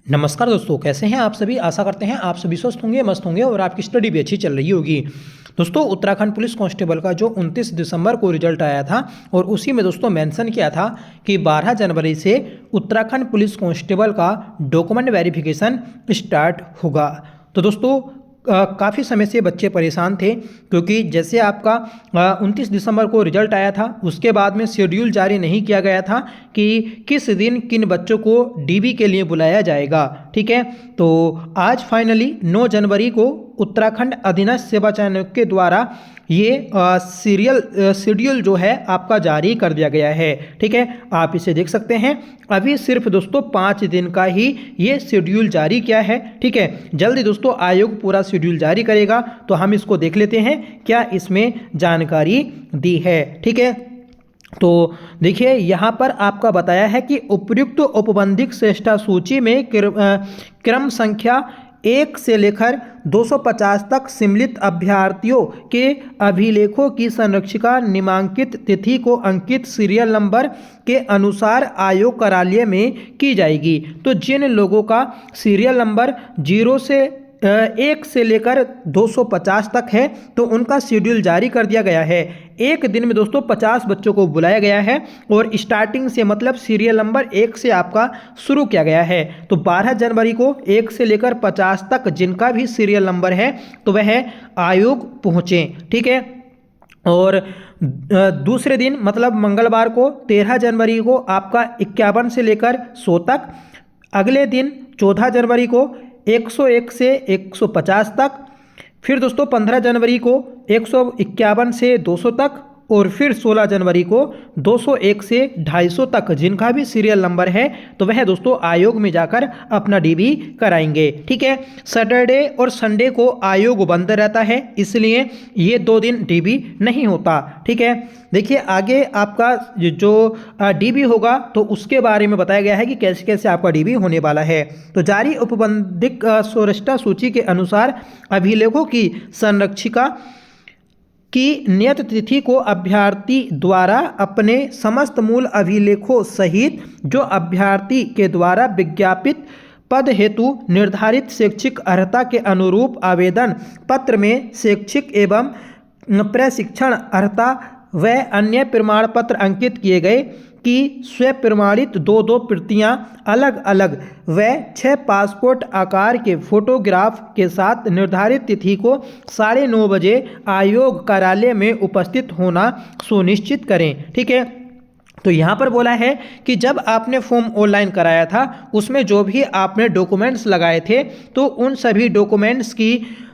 नमस्कार दोस्तों, कैसे हैं आप सभी। आशा करते हैं आप सभी स्वस्थ होंगे, मस्त होंगे और आपकी स्टडी भी अच्छी चल रही होगी। दोस्तों, उत्तराखंड पुलिस कांस्टेबल का जो 29 दिसंबर को रिजल्ट आया था और उसी में दोस्तों मेंशन किया था कि 12 जनवरी से उत्तराखंड पुलिस कांस्टेबल का डॉक्यूमेंट वेरिफिकेशन स्टार्ट होगा। तो दोस्तों काफ़ी समय से बच्चे परेशान थे, क्योंकि जैसे आपका 29 दिसंबर को रिजल्ट आया था, उसके बाद में शेड्यूल जारी नहीं किया गया था कि किस दिन किन बच्चों को डीबी के लिए बुलाया जाएगा। ठीक है, तो आज फाइनली 9 जनवरी को उत्तराखंड अधीनस्थ सेवा चयन के द्वारा ये शेड्यूल जो है आपका जारी कर दिया गया है। ठीक है, आप इसे देख सकते हैं। अभी सिर्फ दोस्तों 5 दिन का ही ये शेड्यूल जारी किया है। ठीक है, जल्दी दोस्तों आयोग पूरा शेड्यूल जारी करेगा, तो हम इसको देख लेते हैं क्या इसमें जानकारी दी है। ठीक है, तो देखिए यहाँ पर आपका बताया है कि उपयुक्त औपबंधिक श्रेष्ठता सूची में क्रम संख्या 1 से लेकर 250 तक सम्मिलित अभ्यर्थियों के अभिलेखों की संरक्षिका निम्नांकित तिथि को अंकित सीरियल नंबर के अनुसार आयोग कार्यालय में की जाएगी। तो जिन लोगों का सीरियल नंबर 1 से लेकर 250 तक है, तो उनका शेड्यूल जारी कर दिया गया है। एक दिन में दोस्तों 50 बच्चों को बुलाया गया है और स्टार्टिंग से मतलब सीरियल नंबर 1 से आपका शुरू किया गया है। तो 12 जनवरी को 1 से लेकर 50 तक जिनका भी सीरियल नंबर है, तो वह आयोग पहुँचे। ठीक है, और दूसरे दिन मतलब मंगलवार को 13 जनवरी को आपका 51 से लेकर 100 तक, अगले दिन 14 जनवरी को 101 से 150 तक, फिर दोस्तों 15 जनवरी को 151 से 200 तक, और फिर 16 जनवरी को 201 से 250 तक जिनका भी सीरियल नंबर है, तो वह दोस्तों आयोग में जाकर अपना डीबी कराएंगे। ठीक है, सैटरडे और संडे को आयोग बंद रहता है, इसलिए ये 2 दिन डीबी नहीं होता। ठीक है, देखिए आगे आपका जो डीबी होगा तो उसके बारे में बताया गया है कि कैसे कैसे आपका डीबी होने वाला है। तो जारी औपबंधिक श्रेष्ठता सूची के अनुसार अभिलेखों की संरक्षिका की नियत तिथि को अभ्यर्थी द्वारा अपने समस्त मूल अभिलेखों सहित जो अभ्यर्थी के द्वारा विज्ञापित पद हेतु निर्धारित शैक्षिक अर्हता के अनुरूप आवेदन पत्र में शैक्षिक एवं प्रशिक्षण अर्हता व अन्य प्रमाण पत्र अंकित किए गए की स्वप्रमाणित 2 प्रतियां अलग अलग व 6 पासपोर्ट आकार के फोटोग्राफ के साथ निर्धारित तिथि को 9:30 बजे आयोग कार्यालय में उपस्थित होना सुनिश्चित करें। ठीक है, तो यहाँ पर बोला है कि जब आपने फॉर्म ऑनलाइन कराया था उसमें जो भी आपने डॉक्यूमेंट्स लगाए थे, तो उन सभी डॉक्यूमेंट्स की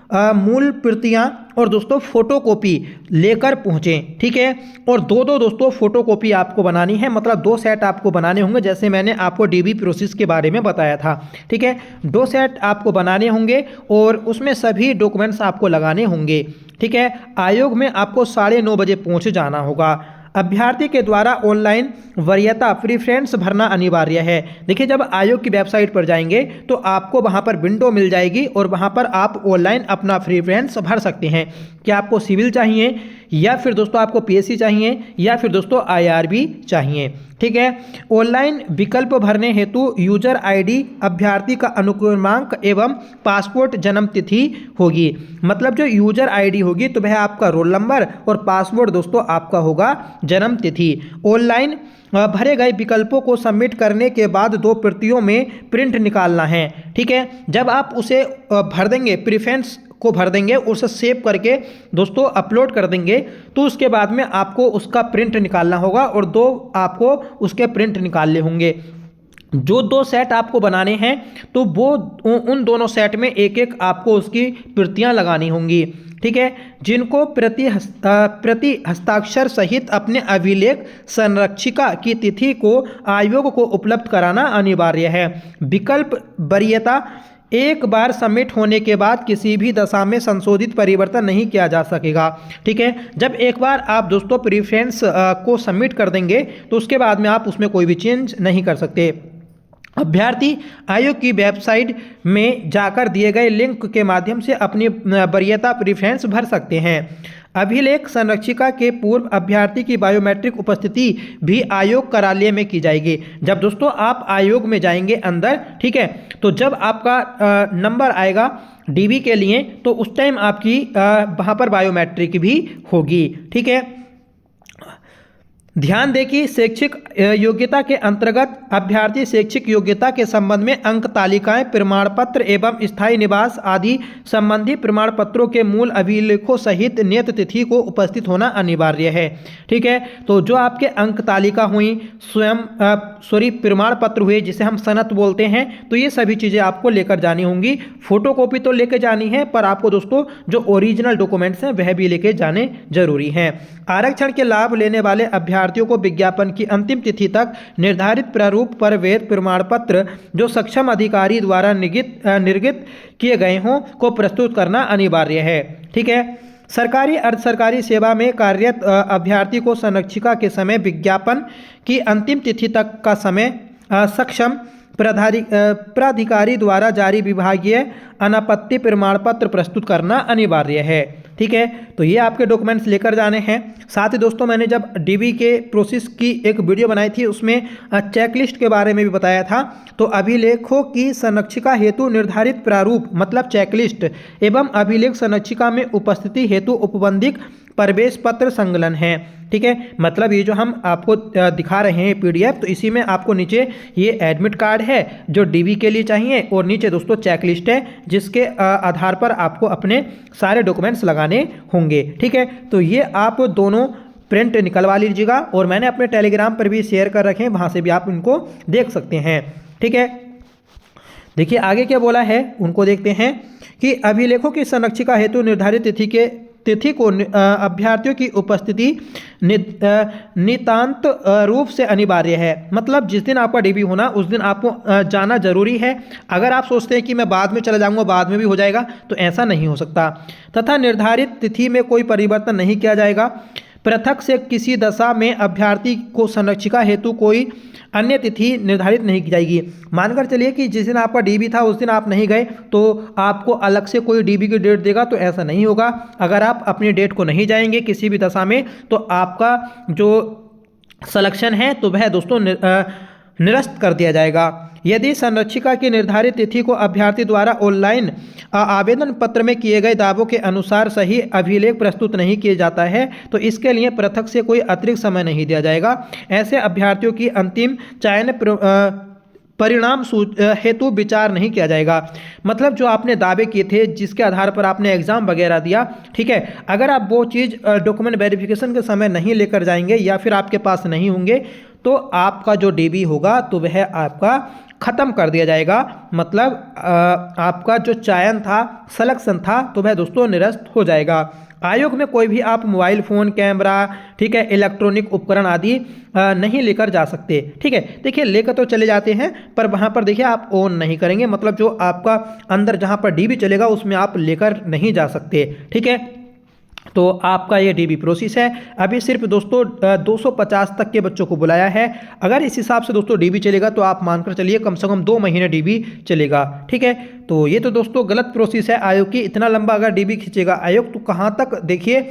मूल प्रतियां और दोस्तों फोटोकॉपी लेकर पहुँचें। ठीक है, और 2 दोस्तों फोटोकॉपी आपको बनानी है, मतलब 2 सेट आपको बनाने होंगे, जैसे मैंने आपको डीबी प्रोसेस के बारे में बताया था। ठीक है, 2 सेट आपको बनाने होंगे और उसमें सभी डॉक्यूमेंट्स आपको लगाने होंगे। ठीक है, आयोग में आपको 9:30 बजे पहुँच जाना होगा। अभ्यर्थी के द्वारा ऑनलाइन वरीयता प्रीफ्रेंस भरना अनिवार्य है। देखिए, जब आयोग की वेबसाइट पर जाएंगे तो आपको वहां पर विंडो मिल जाएगी और वहां पर आप ऑनलाइन अपना प्रीफ्रेंस भर सकते हैं। क्या आपको सिविल चाहिए, या फिर दोस्तों आपको पीएससी चाहिए, या फिर दोस्तों आईआरबी चाहिए। ठीक है, ऑनलाइन विकल्प भरने हेतु यूजर आईडी, अभ्यर्थी का अनुक्रमांक एवं पासपोर्ट जन्म तिथि होगी। मतलब जो यूजर आईडी होगी तो वह आपका रोल नंबर और पासपोर्ट दोस्तों आपका होगा जन्म तिथि। ऑनलाइन भरे गए विकल्पों को सबमिट करने के बाद 2 प्रतियों में प्रिंट निकालना है। ठीक है, जब आप उसे भर देंगे, प्रीफ्रेंस को भर देंगे, उसे सेव करके दोस्तों अपलोड कर देंगे, तो उसके बाद में आपको उसका प्रिंट निकालना होगा और 2 आपको उसके प्रिंट निकालने होंगे। जो 2 सेट आपको बनाने हैं तो वो उन दोनों सेट में एक आपको उसकी प्रतियां लगानी होंगी। ठीक है, जिनको प्रति हस्ताक्षर सहित अपने अभिलेख संरक्षिका की तिथि को आयोग को उपलब्ध कराना अनिवार्य है। विकल्प वरीयता एक बार सबमिट होने के बाद किसी भी दशा में संशोधित परिवर्तन नहीं किया जा सकेगा। ठीक है, जब एक बार आप दोस्तों प्रीफ्रेंस को सबमिट कर देंगे तो उसके बाद में आप उसमें कोई भी चेंज नहीं कर सकते। अभ्यर्थी आयोग की वेबसाइट में जाकर दिए गए लिंक के माध्यम से अपनी वरीयता प्रेफरेंस भर सकते हैं। अभिलेख संरक्षिका के पूर्व अभ्यर्थी की बायोमेट्रिक उपस्थिति भी आयोग कार्यालय में की जाएगी। जब दोस्तों आप आयोग में जाएंगे अंदर, ठीक है, तो जब आपका नंबर आएगा डीबी के लिए तो उस टाइम आपकी वहाँ पर बायोमेट्रिक भी होगी। ठीक है, ध्यान दें कि शैक्षिक योग्यता के अंतर्गत अभ्यर्थी शैक्षिक योग्यता के संबंध में अंक तालिकाएं, प्रमाण पत्र एवं स्थायी निवास आदि संबंधी प्रमाण पत्रों के मूल अभिलेखों सहित नियत तिथि को उपस्थित होना अनिवार्य है। ठीक है, तो जो आपके अंक तालिका हुई, प्रमाण पत्र हुए जिसे हम सनद बोलते हैं, तो ये सभी चीज़ें आपको लेकर जानी होंगी। फोटोकॉपी तो लेकर जानी है, पर आपको दोस्तों जो ओरिजिनल डॉक्यूमेंट्स हैं वह भी लेके जाने जरूरी हैं। आरक्षण के लाभ लेने वाले अभ्यर्थियों को विज्ञापन की अंतिम तिथि तक निर्धारित प्रारूप पर वैध प्रमाण पत्र जो सक्षम अधिकारी द्वारा निर्गत किए गए हों को प्रस्तुत करना अनिवार्य है। ठीक है, सरकारी अर्ध सरकारी सेवा में कार्यरत अभ्यर्थी को संरक्षिका के समय विज्ञापन की अंतिम तिथि तक का समय सक्षम प्राधिकारी द्वारा जारी विभागीय अनापत्ति प्रमाण पत्र प्रस्तुत करना अनिवार्य है। ठीक है, तो ये आपके डॉक्यूमेंट्स लेकर जाने हैं। साथ ही दोस्तों मैंने जब डीबी के प्रोसेस की एक वीडियो बनाई थी उसमें चेकलिस्ट के बारे में भी बताया था। तो अभिलेखों की संरक्षिका हेतु निर्धारित प्रारूप मतलब चेकलिस्ट एवं अभिलेख संरक्षिका में उपस्थिति हेतु उपबंधित प्रवेश पत्र संकलन है। ठीक है, मतलब ये जो हम आपको दिखा रहे हैं पीडीएफ, तो इसी में आपको नीचे ये एडमिट कार्ड है जो डीबी के लिए चाहिए और नीचे दोस्तों चेकलिस्ट है जिसके आधार पर आपको अपने सारे डॉक्यूमेंट्स लगाने होंगे। ठीक है, तो ये आप दोनों प्रिंट निकलवा लीजिएगा और मैंने अपने टेलीग्राम पर भी शेयर कर रखे हैं, वहाँ से भी आप इनको देख सकते हैं। ठीक है, देखिए आगे क्या बोला है उनको देखते हैं कि अभिलेखों की संरक्षिका हेतु निर्धारित तिथि को अभ्यर्थियों की उपस्थिति नितांत रूप से अनिवार्य है। मतलब जिस दिन आपका डीबी होना उस दिन आपको जाना जरूरी है। अगर आप सोचते हैं कि मैं बाद में चला जाऊंगा, बाद में भी हो जाएगा, तो ऐसा नहीं हो सकता। तथा निर्धारित तिथि में कोई परिवर्तन नहीं किया जाएगा। पृथक से किसी दशा में अभ्यर्थी को संरक्षिका हेतु कोई अन्य तिथि निर्धारित नहीं की जाएगी। मानकर चलिए कि जिस दिन आपका डीबी था उस दिन आप नहीं गए तो आपको अलग से कोई डीबी की डेट देगा, तो ऐसा नहीं होगा। अगर आप अपनी डेट को नहीं जाएंगे किसी भी दशा में तो आपका जो सिलेक्शन है तो वह दोस्तों निरस्त कर दिया जाएगा। यदि संरक्षिका की निर्धारित तिथि को अभ्यर्थी द्वारा ऑनलाइन आवेदन पत्र में किए गए दावों के अनुसार सही अभिलेख प्रस्तुत नहीं किया जाता है तो इसके लिए पृथक से कोई अतिरिक्त समय नहीं दिया जाएगा। ऐसे अभ्यर्थियों की अंतिम चयन परिणाम हेतु विचार नहीं किया जाएगा। मतलब जो आपने दावे किए थे जिसके आधार पर आपने एग्जाम वगैरह दिया, ठीक है, अगर आप वो चीज़ डॉक्यूमेंट वेरिफिकेशन के समय नहीं लेकर जाएंगे या फिर आपके पास नहीं होंगे तो आपका जो डीबी होगा तो वह आपका ख़त्म कर दिया जाएगा। मतलब आपका जो चयन था, सिलेक्शन था, तो वह दोस्तों निरस्त हो जाएगा। आयोग में कोई भी आप मोबाइल फ़ोन, कैमरा, ठीक है, इलेक्ट्रॉनिक उपकरण आदि नहीं लेकर जा सकते। ठीक है, देखिए लेकर तो चले जाते हैं पर वहाँ पर देखिए आप ऑन नहीं करेंगे। मतलब जो आपका अंदर जहाँ पर डीबी चलेगा उसमें आप लेकर नहीं जा सकते। ठीक है, तो आपका ये डीबी प्रोसेस है। अभी सिर्फ दोस्तों 250 तक के बच्चों को बुलाया है। अगर इस हिसाब से दोस्तों डीबी चलेगा तो आप मानकर चलिए कम से कम 2 महीने डीबी चलेगा। ठीक है, तो ये तो दोस्तों गलत प्रोसेस है आयोग की। इतना लंबा अगर डीबी खींचेगा आयोग तो कहाँ तक देखिए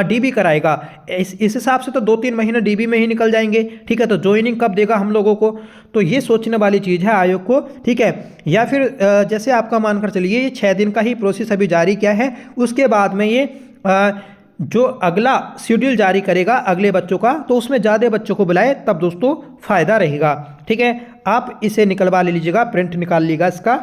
डीबी कराएगा। इस हिसाब से तो 2-3 महीने डीबी में ही निकल जाएंगे। ठीक है, तो ज्वाइनिंग कब देगा हम लोगों को, तो ये सोचने वाली चीज़ है आयोग को। ठीक है, या फिर जैसे आपका मानकर चलिए ये 6 दिन का ही प्रोसेस अभी जारी किया है, उसके बाद में ये जो अगला शेड्यूल जारी करेगा अगले बच्चों का तो उसमें ज़्यादा बच्चों को बुलाए तब दोस्तों फ़ायदा रहेगा। ठीक है, आप इसे निकलवा लीजिएगा, प्रिंट निकाल लीजिएगा इसका।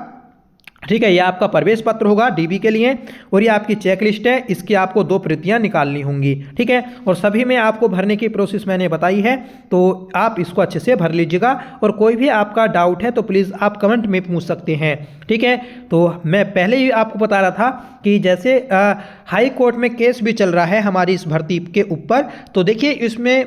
ठीक है, ये आपका प्रवेश पत्र होगा डीबी के लिए और ये आपकी चेक लिस्ट है, इसकी आपको 2 प्रतियां निकालनी होंगी। ठीक है, और सभी में आपको भरने की प्रोसेस मैंने बताई है तो आप इसको अच्छे से भर लीजिएगा। और कोई भी आपका डाउट है तो प्लीज़ आप कमेंट में पूछ सकते हैं। ठीक है, तो मैं पहले ही आपको बता रहा था कि जैसे हाई कोर्ट में केस भी चल रहा है हमारी इस भर्ती के ऊपर, तो देखिए इसमें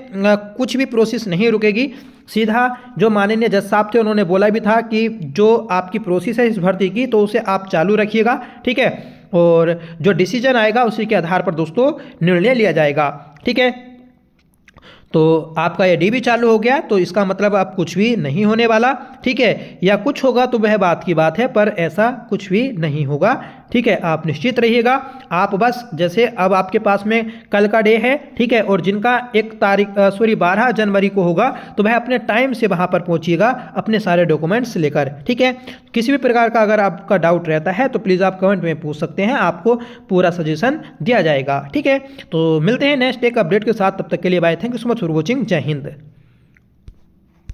कुछ भी प्रोसेस नहीं रुकेगी। सीधा जो माननीय जज साहब थे उन्होंने बोला भी था कि जो आपकी प्रोसेस है इस भर्ती की तो उसे आप चालू रखिएगा। ठीक है, और जो डिसीजन आएगा उसी के आधार पर दोस्तों निर्णय लिया जाएगा। ठीक है, तो आपका ये डी भी चालू हो गया, तो इसका मतलब अब कुछ भी नहीं होने वाला, ठीक है। या कुछ होगा तो वह बात की बात है, पर ऐसा कुछ भी नहीं होगा, ठीक है। आप निश्चित रहिएगा। आप बस जैसे अब आपके पास में कल का डे है, ठीक है, और जिनका 12 जनवरी को होगा, तो वह अपने टाइम से वहां पर पहुंचिएगा अपने सारे डॉक्यूमेंट्स लेकर, ठीक है। किसी भी प्रकार का अगर आपका डाउट रहता है तो प्लीज़ आप कमेंट में पूछ सकते हैं, आपको पूरा सजेशन दिया जाएगा, ठीक है। तो मिलते हैं नेक्स्ट एक अपडेट के साथ, तब तक के लिए bye. Thank you so much for watching. जय हिंद।